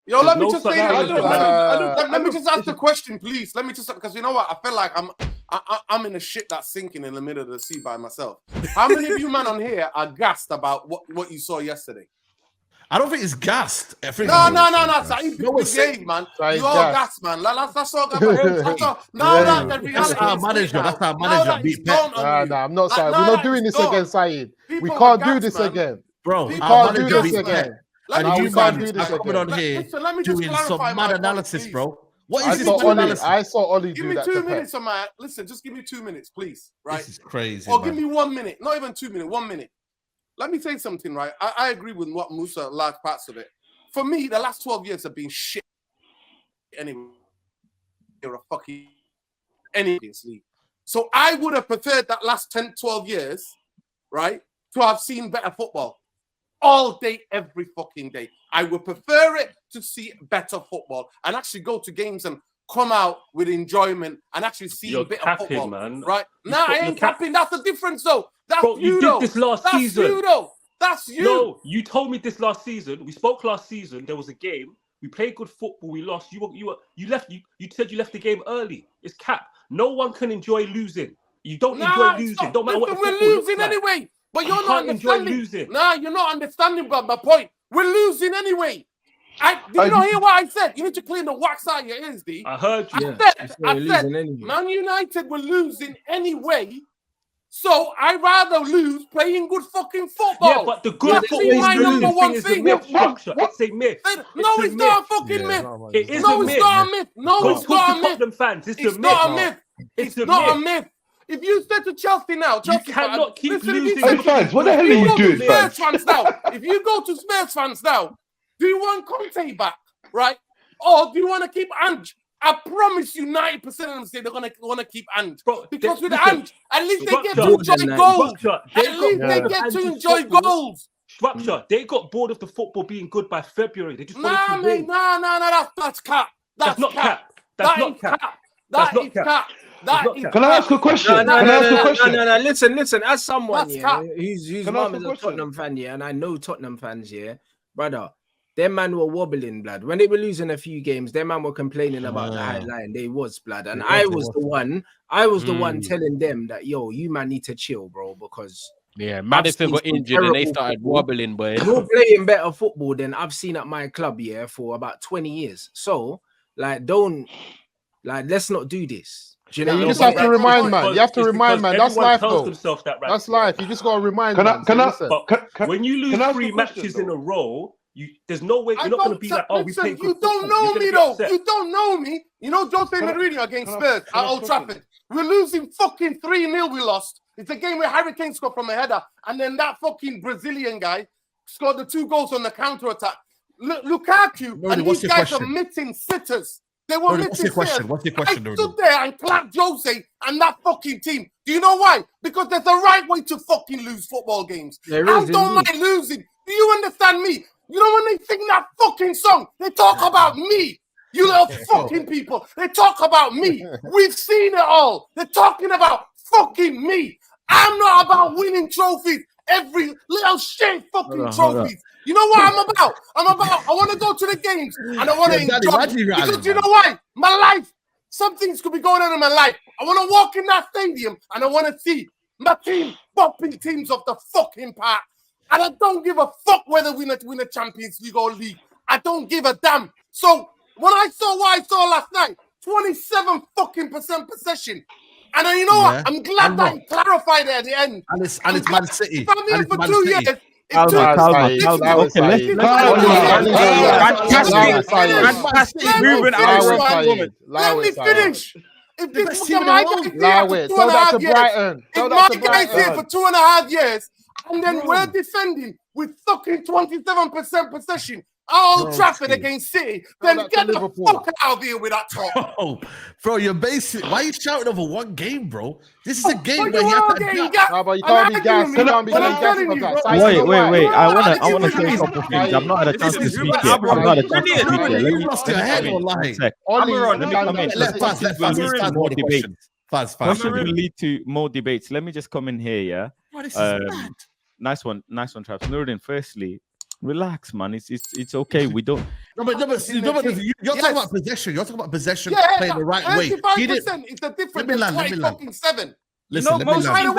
Yo, let me just say, let me just ask the question, please. Let me just, because you know what? I feel like I'm in a shit that's sinking in the middle of the sea by myself. How many of you man on here are gassed about what you saw yesterday? I don't think it's gassed. No. It's game, man. You all gassed, man. That's all. That's the reality. That's our manager. That's our manager. I'm not saying we're not doing this again, Saeed. We can't do this again, bro. We can't do this again. And you man are coming on here doing some mad analysis, bro. What is this analysis? I saw Ollie do that. Give me 2 minutes on my. Listen, just give me 2 minutes, please. Right? This is crazy. Or give me 1 minute. Not even 2 minutes. 1 minute. Let me say something, right? I agree with what Musa, large parts of it. For me, the last 12 years have been shit. Anyway, you're a fucking anything league. So I would have preferred that last 10, 12 years, right, to have seen better football all day, every fucking day. I would prefer it to see better football and actually go to games and come out with enjoyment and actually see a bit of football, man. Right? Nah, I ain't capping. That's the difference, though. That's bro, you did this last season. That's you, though. That's you. No, you told me this last season. We spoke last season. There was a game. We played good football. We lost. You left. You said you left the game early. It's cap. No one can enjoy losing. You don't enjoy losing. Don't matter what the we're losing anyway. But you're not understanding. Losing. Nah, you're not understanding. But my point, we're losing anyway. Did you not hear what I said? You need to clean the wax out of your ears, D. I heard you. I said, Man United were losing anyway. So I'd rather lose playing good fucking football. Yeah, but the good football is my number one thing. It's a myth. No, it's not a fucking myth. It is a myth. It's not a myth. No, it's not a myth. Fans, it's not a myth. It's not a myth. If you said to Chelsea now, Chelsea you cannot keep losing. Hey fans, what the hell are you doing, fans? If you go to Spurs fans now, do you want Conte back, right? Or do you want to keep Ange? I promise you 90% of them say they're going to want to keep Ange. Because with Ange, at least they get to enjoy goals. At least they get to enjoy goals. Structure. They got bored of the football being good by February. They just wanted to win. That's cap. That's not cap. That's not cap. That is cap. Can I ask a question? No. Listen. As someone whose mum is a Tottenham fan, and I know Tottenham fans, brother. Them man were wobbling, blood. When they were losing a few games, them man were complaining about the high line. They was, blood. And I was the one telling them that, yo, you man need to chill, bro, because Madison got injured and they started wobbling, boy. You're playing better football than I've seen at my club, for about 20 years. So, let's not do this. You just have to remind, man. You have to remind, man. That's life, though. That's life. You just got to remind, man. When you lose 3 matches in a row, there's no way you're not going to be like, we played good. You don't know me, though. You don't know me. You know Jose Mourinho against Spurs at Old Trafford. We're losing fucking 3-0. We lost. It's a game where Harry Kane scored from a header, and then that fucking Brazilian guy scored the 2 goals on the counter attack. Lukaku and these guys are missing sitters. They were missing sitters. What's your question? I stood there and clapped Jose and that fucking team. Do you know why? Because there's a right way to fucking lose football games. I don't like losing. Do you understand me? You know when they sing that fucking song, they talk about me. You little fucking people. They talk about me. We've seen it all. They're talking about fucking me. I'm not about winning trophies. Every little shit fucking trophies. You know what I'm about? I want to go to the games and I want to enjoy. Because you know why? My life, some things could be going on in my life. I want to walk in that stadium and I want to see my team bopping teams off the fucking park. And I don't give a fuck whether we win a Champions League or league. I don't give a damn. So when I saw what I saw last night, 27% possession. And then you know what? I'm glad that he clarified it at the end. And it's Man City. If I'm here for 2 years, let me finish. If this was my guy here for 2.5 years, if my guy's here for 2.5 years, and then we're defending with fucking 27% possession at Old Trafford against City, then get the fuck out of here with that talk. Bro, you're basic. Why are you shouting over one game, bro? This is a game where you have to you can't be gassed. You can't be gassed. Wait. I want to say a couple things. I'm not at a chance to speak yet. Let me lost your head online. Let me come in. Let's more debates. Question will lead to more debates. Let me just come in here, Nice one, Travis. Nuradin, firstly, relax, man. It's okay. We don't. You're talking about possession. You're talking about possession playing the right way. 35% is the difference between fucking 7. Listen, by the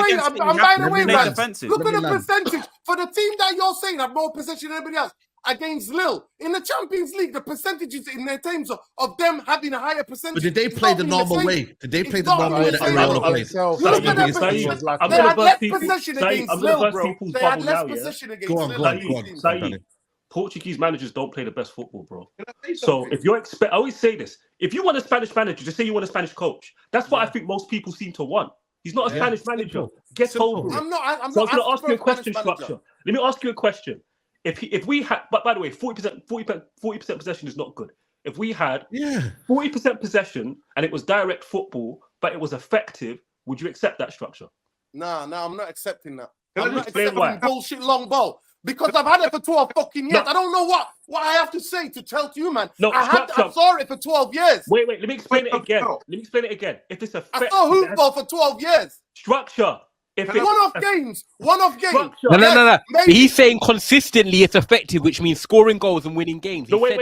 way, man. Look at the percentage for the team that you're saying have more possession than anybody else against Lille. In the Champions League, the percentages in their terms of them having a higher percentage. But did they play the normal way? Did they play the normal way that Ariola plays? Look at that. They had less possession against Lille, bro. They had less possession against Lille. Portuguese managers don't play the best football, bro. So if you're I always say this: if you want a Spanish manager, just say you want a Spanish coach. That's what I think most people seem to want. He's not a Spanish manager. Get over it. I'm not going to ask you a question, Structure. Let me ask you a question. If we had, but by the way, 40% possession is not good. If we had 40% possession and it was direct football, but it was effective, would you accept that Structure? No, I'm not accepting that. I'm not accepting bullshit long ball. Because I've had it for 12 fucking years. I don't know what I have to say to tell to you, man. No, I saw it for 12 years. Wait, let me explain it again. If it's effective, I saw hoopball for 12 years. Structure. If it's one-off games. No. He's saying consistently it's effective, which means scoring goals and winning games. No, wait.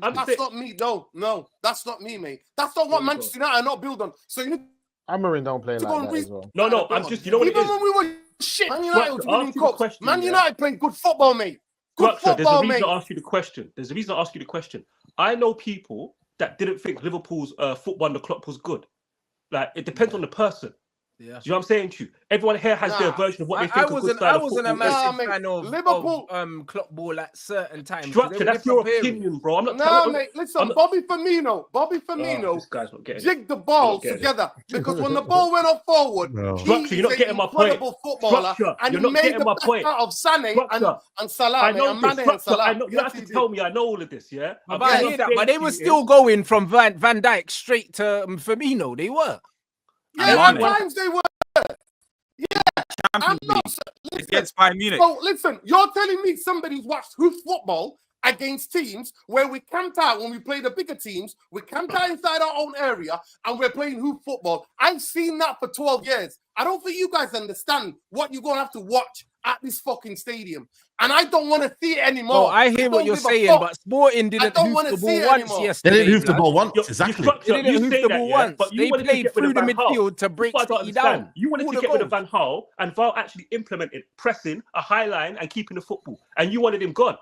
That's not me. No, that's not me, mate. That's not what Manchester United are not built on. So you Amarin don't play like that as well. No, I'm just, you know what it is? Even when we were shit, Man United was winning cups. Man United playing good football, mate. Good football, mate. There's a reason to ask you the question. I know people that didn't think Liverpool's football on the clock was good. Like, it depends on the person. Yeah. Do you know what I'm saying to you? Everyone here has their version of what they think of good style of football. I wasn't a massive fan of Liverpool clock ball at certain times. Structure, that's your opinion, bro. I'm not telling you. Mate, listen, Bobby Firmino jigged the ball together because when the ball went up forward, Structure, you're not getting my point. Structure, and he made the best out of Sané and Salah. I know this. You have to tell me I know all of this, yeah? I hear that, but they were still going from Van Dijk straight to Firmino. They were. Yeah, at times they were. Yeah, I'm not. Against Bayern Munich. So listen, you're telling me somebody who's watched football against teams where we camped out when we play the bigger teams, we camped out inside our own area, and we're playing football. I've seen that for 12 years. I don't think you guys understand what you're going to have to watch at this fucking stadium. And I don't want to see it anymore. Oh, I hear what you're saying, but Sporting didn't hoof the ball once yesterday. They didn't hoof the ball once, exactly. They didn't hoof the ball once. They played through the midfield to break City down. You wanted to get rid of Van Gaal, and Val actually implemented pressing, a high line, and keeping the football. And you wanted him gone.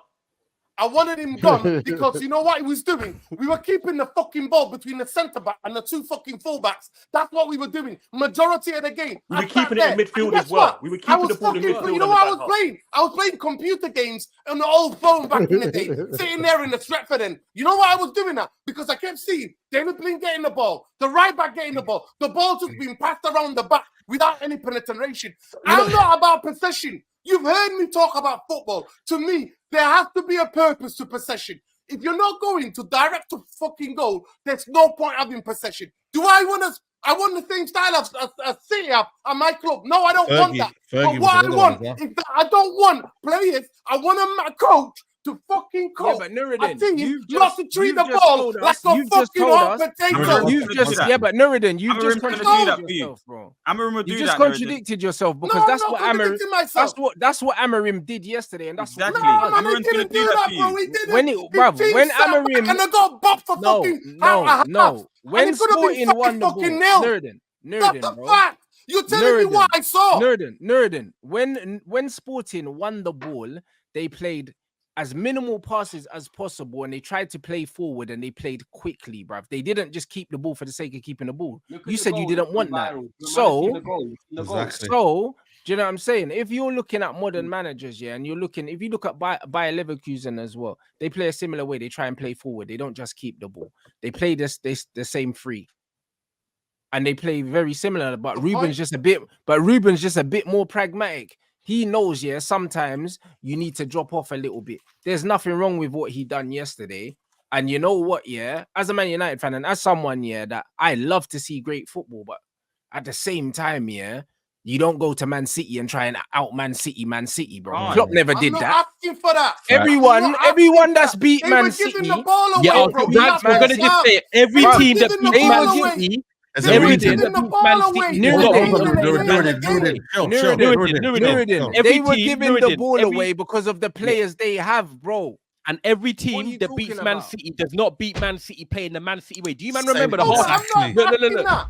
I wanted him gone because you know what he was doing? We were keeping the fucking ball between the centre-back and the two fucking fullbacks. That's what we were doing. Majority of the game. We were keeping it in midfield as well. We were keeping the ball in midfield. You know what I was playing? I was playing computer games on the old phone back in the day, sitting there in the Stretford end. You know why I was doing that? Because I kept seeing David Blin getting the ball, the right back getting the ball, the ball just being passed around the back without any penetration. I'm not about possession. You've heard me talk about football. To me, there has to be a purpose to possession. If you're not going to direct to fucking goal, there's no point having possession. Do I want the same style of City at my club? No, I don't want that. But what I want is that I don't want players. I want a coach to fucking coach. Yeah, but Nuradin, not to treat the ball like a fucking hot potato. But Nuradin, you've just contradicted yourself, bro. You just contradicted yourself because that's what Amarim did yesterday, and that's exactly. Amarim didn't do that, bro. He didn't. When Amarim and I got bopped for fucking no. When Sporting won the ball, Nuradin, that's the fact. You're telling me what I saw. Nuradin. When Sporting won the ball, they played as minimal passes as possible, and they tried to play forward, and they played quickly, bruv. They didn't just keep the ball for the sake of keeping the ball. You said you didn't want that. So, do you know what I'm saying? If you're looking at modern managers, and if you look at Bayer Leverkusen as well, they play a similar way. They try and play forward. They don't just keep the ball. They play the same three. And they play very similar, but Ruben's just a bit more pragmatic. He knows, sometimes you need to drop off a little bit. There's nothing wrong with what he done yesterday. And you know what, as a Man United fan and as someone, that I love to see great football, but at the same time, you don't go to Man City and try and out Man City, bro. Klopp never did that. Asking for that. Everyone that's beat Man City. We're going to just say every team that beat Man City. Nuradin, they were giving the ball away because of the players they have, bro. And every team that beats Man City does not beat Man City playing the Man City way. Do you man remember the half? No.